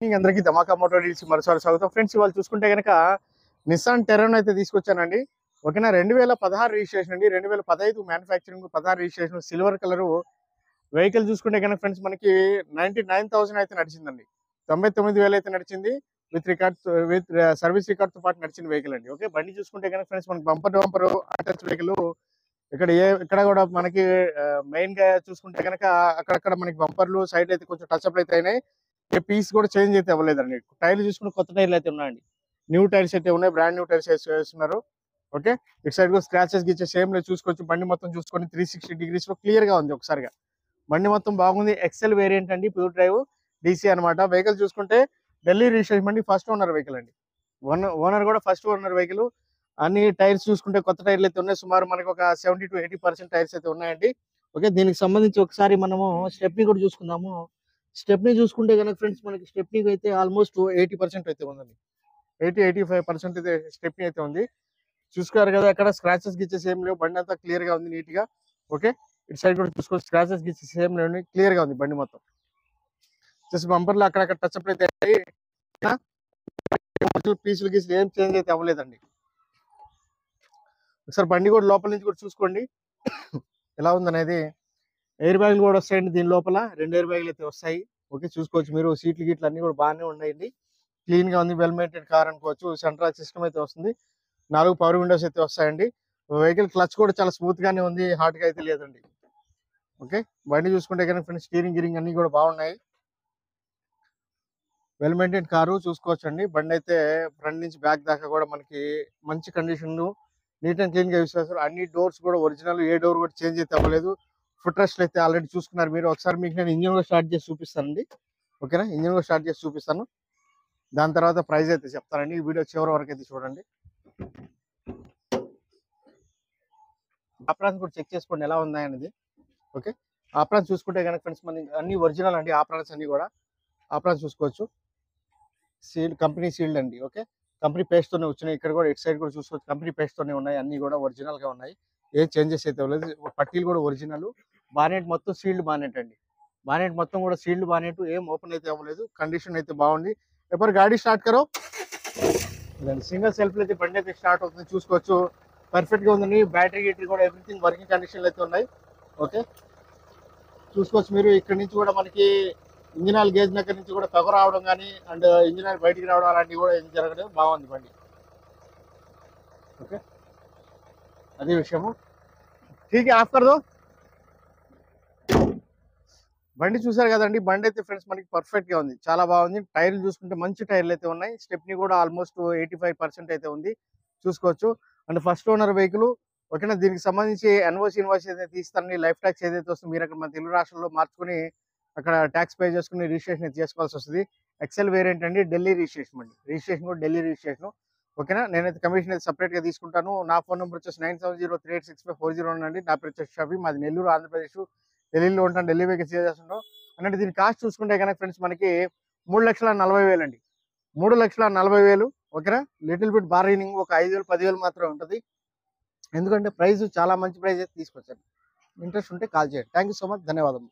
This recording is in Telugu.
అందరికీ ధమాకా మోటార్ డీల్స్ మరోసారి స్వాగతం ఫ్రెండ్స్. ఇవాళ చూసుకుంటే కనుక నిస్సాన్ టెరాన్ అయితే తీసుకొచ్చానండి. ఓకేనా, 2016 రిజిస్ట్రేషన్ అండి, 2015 manufacturing, 16 registration, silver colour vehicle. చూసుకుంటే కనుక ఫ్రెండ్స్ మనకి 99,000 అయితే నడిచిందండి, 99,000 అయితే నడిచింది. విత్ సర్వీస్ రికార్డ్ తో పాటు నడిచిన వెహికల్ అండి. ఓకే, బండి చూసుకుంటే కనుక ఫ్రెండ్స్ మనకి bumper to bumper attach vehicle. ఇక్కడ కూడా మనకి మెయిన్ గా చూసుకుంటే కనుక అక్కడక్కడ మనకి బంపర్లు సైడ్ అయితే కొంచెం టచ్ అప్ అయితే అయినాయి. పీస్ కూడా చేంజ్ అయితే అవ్వలేదండి. టైర్లు చూసుకుంటే కొత్త టైర్లు అయితే ఉన్నాయండి, న్యూ టైర్స్ అయితే ఉన్నాయి, బ్రాండ్ న్యూ టైర్స్ వేస్తున్నారు. ఓకే, ఇటు సైడ్ కూడా స్క్రాచెస్ గిచ్చే సేమ్ లో చూసుకోవచ్చు. బండి మొత్తం చూసుకొని 360 డిగ్రీస్ లో క్లియర్ గా ఉంది. ఒకసారిగా బండి మొత్తం బాగుంది. ఎక్సెల్ వేరియంట్ అండి, ప్యూర్ డ్రైవ్ డీసీ అనమాట. వెహికల్ చూసుకుంటే ఢిల్లీ రిజిస్ట్రేషన్ అండి, ఫస్ట్ ఓనర్ వెహికల్ అండి. ఓనర్ కూడా ఫస్ట్ ఓనర్ వెహికల్. అన్ని టైర్స్ చూసుకుంటే కొత్త టైర్లు అయితే ఉన్నాయి. సుమారు మనకి ఒక 70 to 80% టైర్స్ అయితే ఉన్నాయండి. ఓకే, దీనికి సంబంధించి ఒకసారి మనము స్టెప్ని కూడా చూసుకుందాము. స్టెప్ని చూసుకుంటే కనుక ఫ్రెండ్స్ మనకి స్టెప్నీ అయితే ఆల్మోస్ట్ 80% అయితే ఉందండి, 80-85% అయితే స్టెప్నీ అయితే ఉంది. చూసుకోరు కదా, అక్కడ స్క్రాచెస్ గిచ్చేసి ఏం లేవు, బండి అంతా క్లియర్ గా ఉంది, నీట్ గా. ఓకే, ఇటు సైడ్ కూడా చూసుకోవచ్చు, స్క్రాచెస్ గిచ్చేసి ఏం లేవు, క్లియర్ గా ఉంది బండి మొత్తం. జస్ట్ బంపర్ లో అక్కడక్కడ టచ్ అప్ అయితే పీసులు గీసులు ఏం చేంజ్ అయితే అవ్వలేదండి. ఒకసారి బండి కూడా లోపల నుంచి కూడా చూసుకోండి ఎలా ఉందనేది. ఎయిర్ బ్యాగులు కూడా వస్తాయండి దీని లోపల, 2 ఎయిర్ బ్యాగులు అయితే వస్తాయి. ఓకే, చూసుకోవచ్చు మీరు. సీట్లు గిట్లు అన్ని కూడా బాగానే ఉన్నాయండి, క్లీన్ గా ఉంది, వెల్ మెయింటైన్ కార్ అనుకోవచ్చు. సెంట్రల్ సిస్టమ్ అయితే వస్తుంది, 4 పవర్ విండోస్ అయితే వస్తాయండి. వెహికల్ క్లచ్ కూడా చాలా స్మూత్ గానే ఉంది, హార్డ్ గా అయితే లేదండి. ఓకే, బండి చూసుకుంటే కనుక ఫ్రెండ్స్ స్టీరింగ్ గిరింగ్ అన్ని కూడా బాగున్నాయి, వెల్ మెయింటైన్ కారు చూసుకోవచ్చు అండి. బండి అయితే ఫ్రంట్ నుంచి బ్యాక్ దాకా కూడా మనకి మంచి కండిషన్, నీట్ అండ్ క్లీన్ గా యూస్ చేస్తారు. అన్ని డోర్స్ కూడా ఒరిజినల్, ఏ డోర్ కూడా చేంజ్ అయితే అవ్వలేదు. ఫుట్ రెస్ట్ అయితే ఆల్రెడీ చూసుకున్నారు మీరు. ఒకసారి మీకు నేను ఇంజిన్ కూడా స్టార్ట్ చేసి చూపిస్తానండి. ఓకేనా, ఇంజిన్ కూడా స్టార్ట్ చేసి చూపిస్తాను, దాని తర్వాత ప్రైస్ అయితే చెప్తానండి. ఈ వీడియో చివరి వరకు అయితే చూడండి. ఆప్రాన్స్ కూడా చెక్ చేసుకోండి ఎలా ఉన్నాయి అనేది. ఓకే, ఆప్రాన్స్ చూసుకుంటే కనుక ఫ్రెండ్స్ మన అన్ని ఒరిజినల్ అండి, ఆప్రాన్స్ అన్ని కూడా. ఆప్రాన్స్ చూసుకోవచ్చు, సీల్డ్, కంపెనీ సీల్డ్ అండి. ఓకే, కంపెనీ పేస్ట్ తోనే వచ్చినాయి. ఇక్కడ కూడా ఇటు సైడ్ కూడా చూసుకోవచ్చు, కంపెనీ పేస్ట్ తోనే ఉన్నాయి, అన్ని కూడా ఒరిజినల్ గా ఉన్నాయి, ఏ చేంజెస్ అయితే అవ్వలేదు. పట్టీలు కూడా ఒరిజినల్. బానెట్ మొత్తం సీల్డ్ బానెట్ అండి, బానెట్ మొత్తం కూడా సీల్డ్ బానెట్, ఏం ఓపెన్ అయితే అవ్వలేదు, కండిషన్ అయితే బాగుంది. ఎప్పుడు గాడి స్టార్ట్ కరో, సింగిల్ సెల్ఫ్ అయితే బండి అయితే స్టార్ట్ అవుతుంది, చూసుకోవచ్చు. పర్ఫెక్ట్ గా ఉందండి, బ్యాటరీ గిటరీ కూడా ఎవ్రీథింగ్ వర్కింగ్ కండిషన్ అయితే ఉన్నాయి. ఓకే, చూసుకోవచ్చు మీరు. ఇక్కడ నుంచి కూడా మనకి ఇంజిన్ ఆయిల్ గేజ్ దగ్గర నుంచి కూడా పొగ రావడం కానీ, అండ్ ఇంజిన్ ఆయిల్ బయటికి రావడం అలాంటివి కూడా ఏం జరగడం, బాగుంది బండి. ఓకే, అదే విషయము. ఠీక్ ఆఫ్ కర్ దో. బండి చూసారు కదండి, బండి అయితే ఫ్రెండ్స్ మనకి పర్ఫెక్ట్ గా ఉంది, చాలా బాగుంది. టైర్లు చూసుకుంటే మంచి టైర్లు అయితే ఉన్నాయి, స్టెప్ని కూడా ఆల్మోస్ట్ 85% అయితే ఉంది, చూసుకోవచ్చు. And first owner vehicle. ఓకేనా, దీనికి సంబంధించి ఇన్వాయిస్ అయితే తీస్తారని, లైఫ్ ట్యాక్స్ ఏదైతే వస్తుంది మీరు అక్కడ మన తెలుగు రాష్ట్రంలో మార్చుకుని అక్కడ ట్యాక్స్ పే చేసుకుని రిజిస్ట్రేషన్ అయితే చేసుకోవాల్సి వస్తుంది. ఎక్సెల్ వేరియంట్ అండి, ఢిల్లీ రిజిస్ట్రేషన్ అండి, రిజిస్ట్రేషన్ కూడా ఢిల్లీ రిజిస్ట్రేషన్. ఓకేనా, నేనైతే కమిషన్ అయితే సపరేట్ గా తీసుకుంటాను. నా ఫోన్ నెంబర్ వచ్చేసి 9703865401 అండి. నా పేరు వచ్చేసి షఫీ, మాది నెల్లూరు, ఆంధ్రప్రదేశ్. ఢిల్లీలో ఉంటాను, ఢిల్లీ వెహికల్స్ చేస్తుంటాం. అంటే దీని కాస్ట్ చూసుకుంటే కనుక ఫ్రెండ్స్ మనకి 3,40,000 అండి, 3,40,000. ఓకేనా, లిటిల్ బిట్ బార్గెనింగ్ ఒక 5,000 10,000 మాత్రమే ఉంటుంది, ఎందుకంటే ప్రైస్ చాలా మంచి ప్రైస్ అయితే తీసుకొచ్చాను. ఇంట్రెస్ట్ ఉంటే కాల్ చేయండి. థ్యాంక్ యూ సో మచ్, ధన్యవాదాలు.